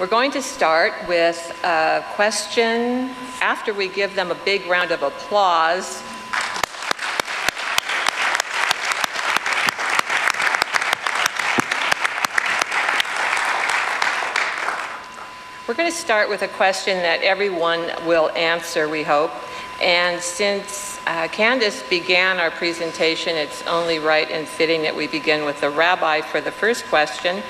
We're going to start with a question after we give them a big round of applause. We're going to start with a question that everyone will answer, we hope. And since Candace began our presentation, it's only right and fitting that we begin with the Rabbi for the first question.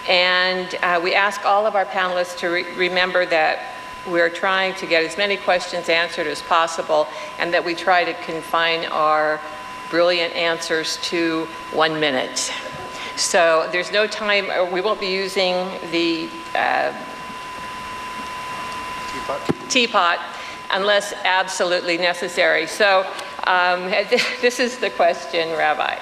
And we ask all of our panelists to remember that we're trying to get as many questions answered as possible, and that we try to confine our brilliant answers to 1 minute. So there's no time, we won't be using the teapot unless absolutely necessary. So this is the question, Rabbi.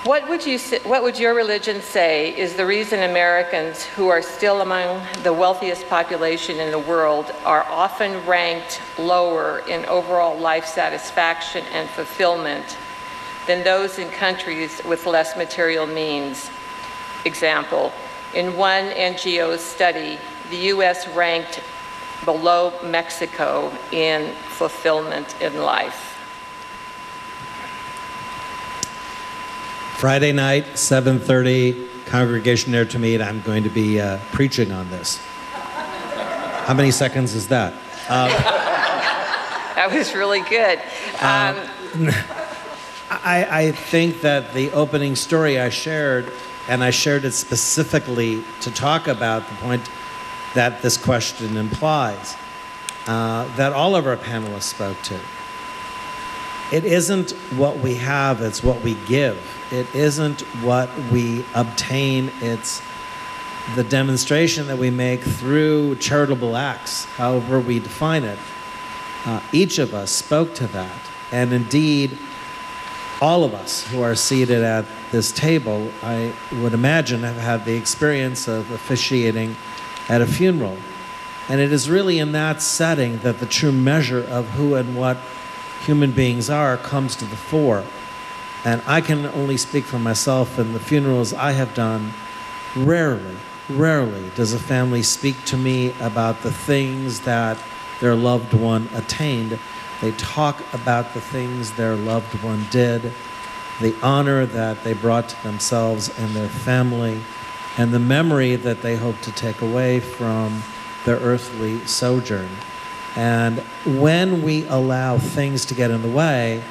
What would your religion say is the reason Americans, who are still among the wealthiest population in the world, are often ranked lower in overall life satisfaction and fulfillment than those in countries with less material means? Example, in one NGO's study, the US ranked below Mexico in fulfillment in life. Friday night, 7:30, congregation there to meet. I'm going to be preaching on this. How many seconds is that? That was really good. I think that the opening story I shared, and I shared it specifically to talk about the point that this question implies, that all of our panelists spoke to. It isn't what we have, it's what we give. It isn't what we obtain, it's the demonstration that we make through charitable acts, however we define it. Each of us spoke to that. And indeed, all of us who are seated at this table, I would imagine, have had the experience of officiating at a funeral. And it is really in that setting that the true measure of who and what human beings are comes to the fore. And I can only speak for myself. In the funerals I have done, rarely does a family speak to me about the things that their loved one attained. They talk about the things their loved one did, the honor that they brought to themselves and their family, and the memory that they hope to take away from their earthly sojourn. And when we allow things to get in the way,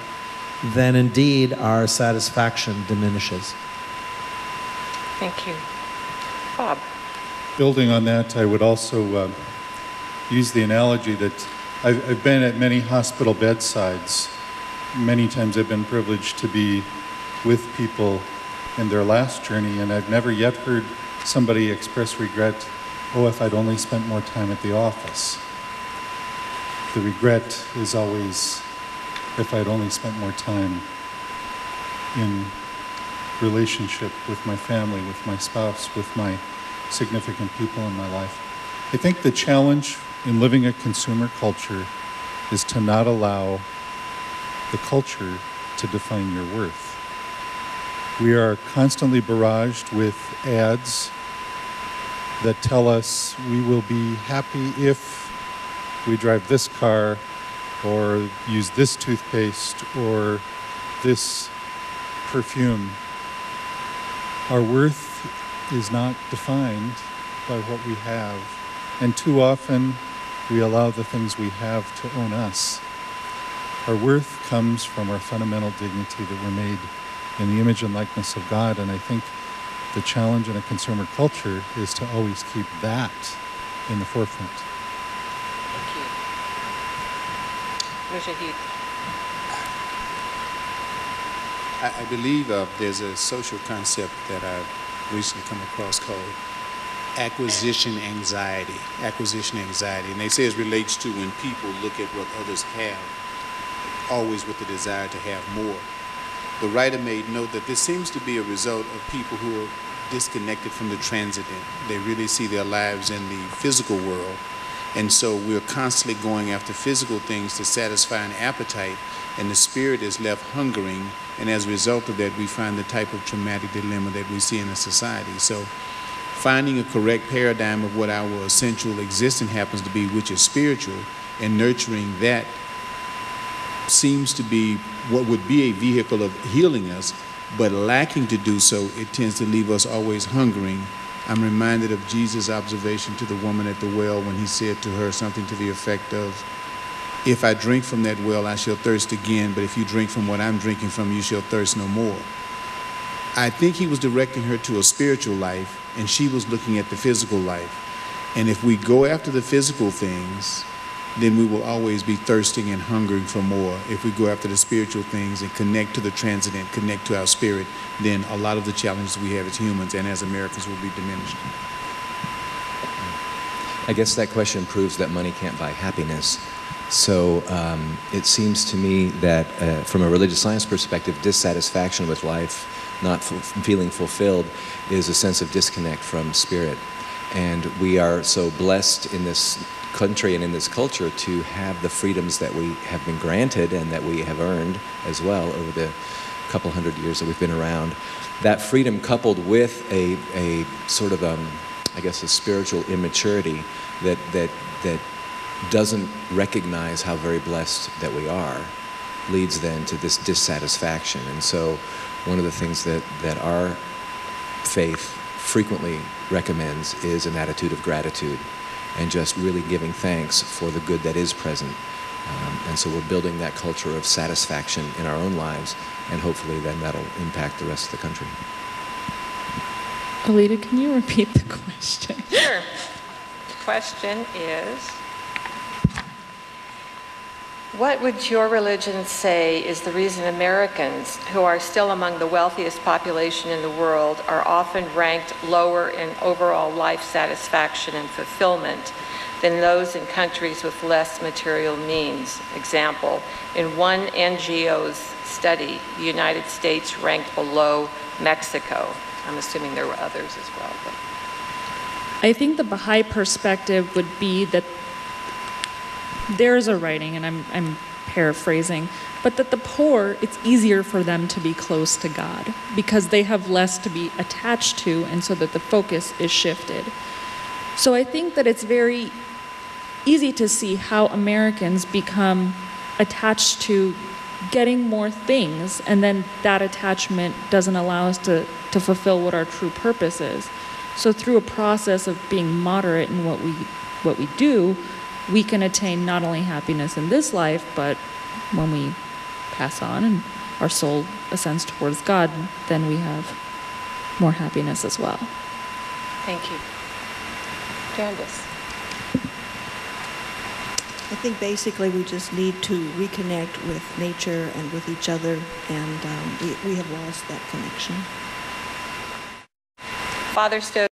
then indeed our satisfaction diminishes. Thank you. Bob. Building on that, I would also use the analogy that I've been at many hospital bedsides. Many times I've been privileged to be with people in their last journey, and I've never yet heard somebody express regret, oh, if I'd only spent more time at the office. The regret is always, if I'd only spent more time in relationship with my family, with my spouse, with my significant people in my life. I think the challenge in living a consumer culture is to not allow the culture to define your worth. We are constantly barraged with ads that tell us we will be happy if we drive this car or use this toothpaste or this perfume. Our worth is not defined by what we have, and too often we allow the things we have to own us. Our worth comes from our fundamental dignity that we're made in the image and likeness of God, and I think the challenge in a consumer culture is to always keep that in the forefront. Thank you. Mujahid. I believe there's a social concept that I've recently come across called acquisition anxiety. And they say it relates to when people look at what others have, always with the desire to have more. The writer made note that this seems to be a result of people who are disconnected from the transcendent. They really see their lives in the physical world. And so we're constantly going after physical things to satisfy an appetite, and the spirit is left hungering, and as a result of that, we find the type of traumatic dilemma that we see in a society. So finding a correct paradigm of what our essential existence happens to be, which is spiritual, and nurturing that seems to be what would be a vehicle of healing us, but lacking to do so, it tends to leave us always hungering. I'm reminded of Jesus' observation to the woman at the well when he said to her something to the effect of, "If I drink from that well, I shall thirst again, but if you drink from what I'm drinking from, you shall thirst no more." I think he was directing her to a spiritual life, and she was looking at the physical life. And if we go after the physical things, then we will always be thirsting and hungering for more. If we go after the spiritual things and connect to the transcendent, connect to our spirit, then a lot of the challenges we have as humans and as Americans will be diminished. I guess that question proves that money can't buy happiness. So it seems to me that from a religious science perspective, dissatisfaction with life, not feeling fulfilled, is a sense of disconnect from spirit. And we are so blessed in this country and in this culture to have the freedoms that we have been granted and that we have earned as well over the couple hundred years that we've been around. That freedom coupled with a sort of, I guess, a spiritual immaturity that doesn't recognize how very blessed that we are, leads then to this dissatisfaction. And so one of the things that our faith frequently recommends is an attitude of gratitude and just really giving thanks for the good that is present. And so we're building that culture of satisfaction in our own lives, and hopefully then that'll impact the rest of the country. Alita, can you repeat the question? Sure. The question is, what would your religion say is the reason Americans, who are still among the wealthiest population in the world, are often ranked lower in overall life satisfaction and fulfillment than those in countries with less material means? Example, in one NGO's study, the United States ranked below Mexico. I'm assuming there were others as well. But. I think the Baha'i perspective would be that there is a writing, and I'm paraphrasing, but that the poor, it's easier for them to be close to God because they have less to be attached to, and so that the focus is shifted. So I think that it's very easy to see how Americans become attached to getting more things, and then that attachment doesn't allow us to fulfill what our true purpose is. So through a process of being moderate in what we do, we can attain not only happiness in this life, but when we pass on and our soul ascends towards God, then we have more happiness as well. Thank you. Candace. I think basically we just need to reconnect with nature and with each other, and we have lost that connection. Father Stoeckig.